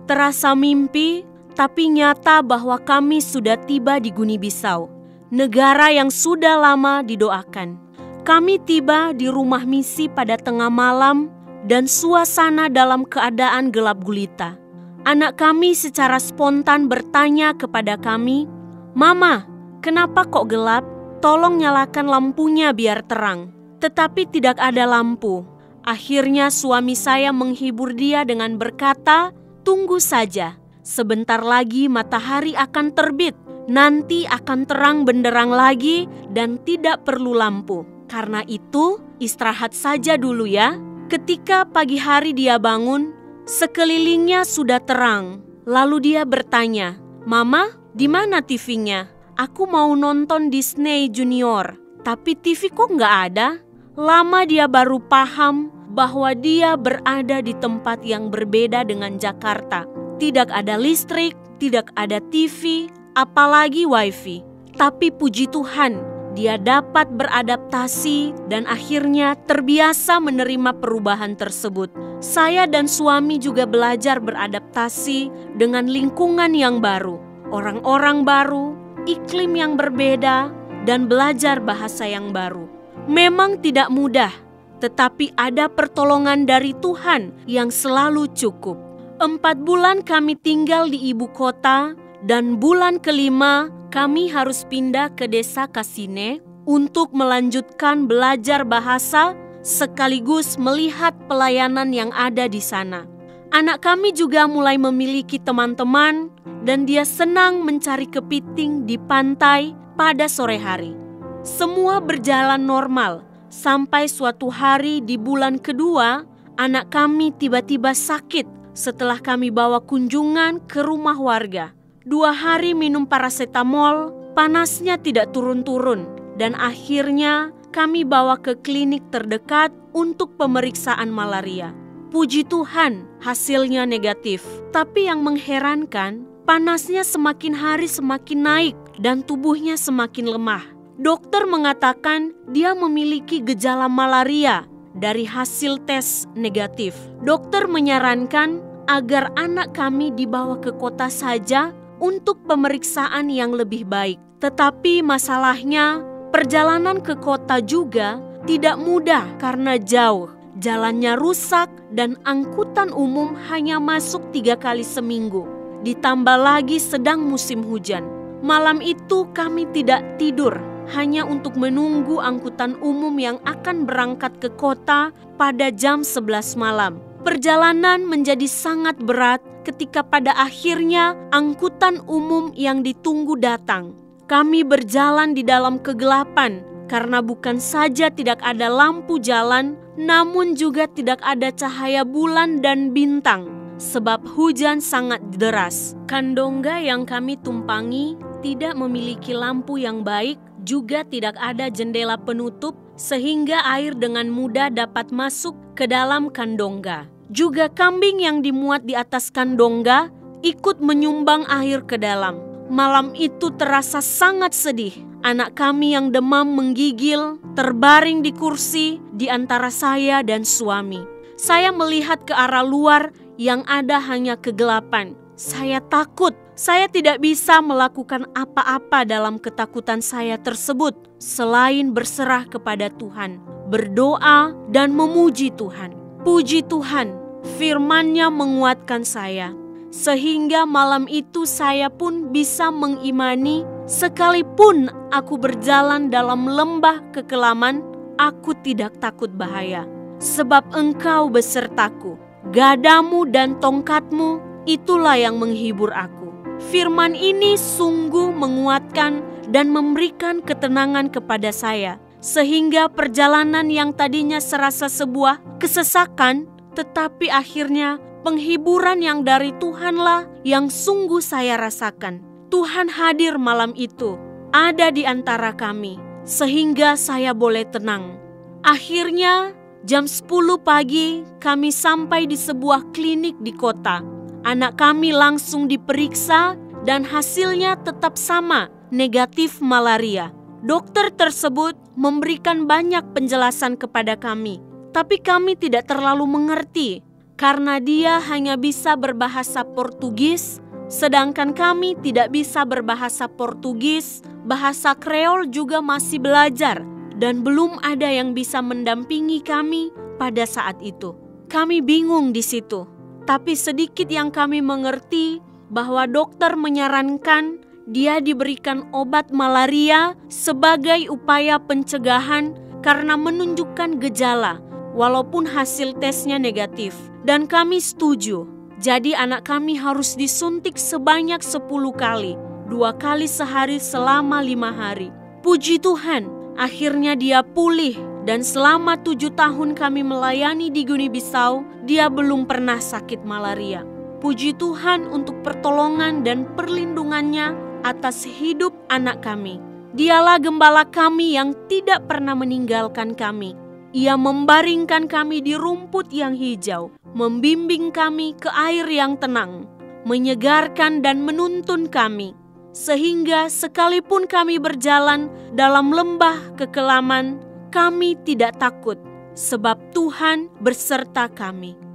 Terasa mimpi, tapi nyata bahwa kami sudah tiba di Guni-Bisau, negara yang sudah lama didoakan. Kami tiba di rumah misi pada tengah malam dan suasana dalam keadaan gelap gulita. Anak kami secara spontan bertanya kepada kami, "Mama, kenapa kok gelap? Tolong nyalakan lampunya biar terang." Tetapi tidak ada lampu. Akhirnya suami saya menghibur dia dengan berkata, "Tunggu saja, sebentar lagi matahari akan terbit. Nanti akan terang benderang lagi dan tidak perlu lampu. Karena itu, istirahat saja dulu ya." Ketika pagi hari dia bangun, sekelilingnya sudah terang. Lalu dia bertanya, "Mama, di mana TV-nya? Aku mau nonton Disney Junior, tapi TV kok nggak ada?" Lama dia baru paham bahwa dia berada di tempat yang berbeda dengan Jakarta. Tidak ada listrik, tidak ada TV, apalagi wifi. Tapi puji Tuhan, dia dapat beradaptasi dan akhirnya terbiasa menerima perubahan tersebut. Saya dan suami juga belajar beradaptasi dengan lingkungan yang baru, orang-orang baru, iklim yang berbeda, dan belajar bahasa yang baru. Memang tidak mudah, tetapi ada pertolongan dari Tuhan yang selalu cukup. 4 bulan kami tinggal di ibu kota, dan bulan kelima kami harus pindah ke desa Kasine untuk melanjutkan belajar bahasa sekaligus melihat pelayanan yang ada di sana. Anak kami juga mulai memiliki teman-teman dan dia senang mencari kepiting di pantai pada sore hari. Semua berjalan normal sampai suatu hari di bulan kedua, anak kami tiba-tiba sakit setelah kami bawa kunjungan ke rumah warga. 2 hari minum paracetamol, panasnya tidak turun-turun dan akhirnya kami bawa ke klinik terdekat untuk pemeriksaan malaria. Puji Tuhan, hasilnya negatif. Tapi yang mengherankan, panasnya semakin hari semakin naik dan tubuhnya semakin lemah. Dokter mengatakan dia memiliki gejala malaria dari hasil tes negatif. Dokter menyarankan agar anak kami dibawa ke kota saja untuk pemeriksaan yang lebih baik. Tetapi masalahnya, perjalanan ke kota juga tidak mudah karena jauh. Jalannya rusak dan angkutan umum hanya masuk 3 kali seminggu. Ditambah lagi sedang musim hujan. Malam itu kami tidak tidur, hanya untuk menunggu angkutan umum yang akan berangkat ke kota pada jam 11 malam. Perjalanan menjadi sangat berat ketika pada akhirnya angkutan umum yang ditunggu datang. Kami berjalan di dalam kegelapan karena bukan saja tidak ada lampu jalan, namun juga tidak ada cahaya bulan dan bintang sebab hujan sangat deras. Kandongga yang kami tumpangi tidak memiliki lampu yang baik, juga tidak ada jendela penutup sehingga air dengan mudah dapat masuk ke dalam kandongga. Juga kambing yang dimuat di atas kandongga ikut menyumbang air ke dalam. Malam itu terasa sangat sedih. Anak kami yang demam menggigil, terbaring di kursi di antara saya dan suami. Saya melihat ke arah luar yang ada hanya kegelapan. Saya takut. Saya tidak bisa melakukan apa-apa dalam ketakutan saya tersebut selain berserah kepada Tuhan, berdoa dan memuji Tuhan. Puji Tuhan, firman-Nya menguatkan saya. Sehingga malam itu saya pun bisa mengimani sekalipun aku berjalan dalam lembah kekelaman, aku tidak takut bahaya. Sebab Engkau besertaku, gadamu dan tongkatmu itulah yang menghibur aku. Firman ini sungguh menguatkan dan memberikan ketenangan kepada saya. Sehingga perjalanan yang tadinya serasa sebuah kesesakan, tetapi akhirnya penghiburan yang dari Tuhanlah yang sungguh saya rasakan. Tuhan hadir malam itu, ada di antara kami, sehingga saya boleh tenang. Akhirnya jam 10 pagi kami sampai di sebuah klinik di kota. Anak kami langsung diperiksa dan hasilnya tetap sama, negatif malaria. Dokter tersebut memberikan banyak penjelasan kepada kami, tapi kami tidak terlalu mengerti karena dia hanya bisa berbahasa Portugis, sedangkan kami tidak bisa berbahasa Portugis. Bahasa Kreol juga masih belajar dan belum ada yang bisa mendampingi kami pada saat itu. Kami bingung di situ, tapi sedikit yang kami mengerti bahwa dokter menyarankan dia diberikan obat malaria sebagai upaya pencegahan karena menunjukkan gejala, walaupun hasil tesnya negatif. Dan kami setuju. Jadi anak kami harus disuntik sebanyak 10 kali, 2 kali sehari selama 5 hari. Puji Tuhan, akhirnya dia pulih dan selama 7 tahun kami melayani di Guinea-Bissau, dia belum pernah sakit malaria. Puji Tuhan untuk pertolongan dan perlindungannya atas hidup anak kami. Dialah gembala kami yang tidak pernah meninggalkan kami. Ia membaringkan kami di rumput yang hijau, membimbing kami ke air yang tenang, menyegarkan dan menuntun kami, sehingga sekalipun kami berjalan dalam lembah kekelaman, kami tidak takut, sebab Tuhan berserta kami.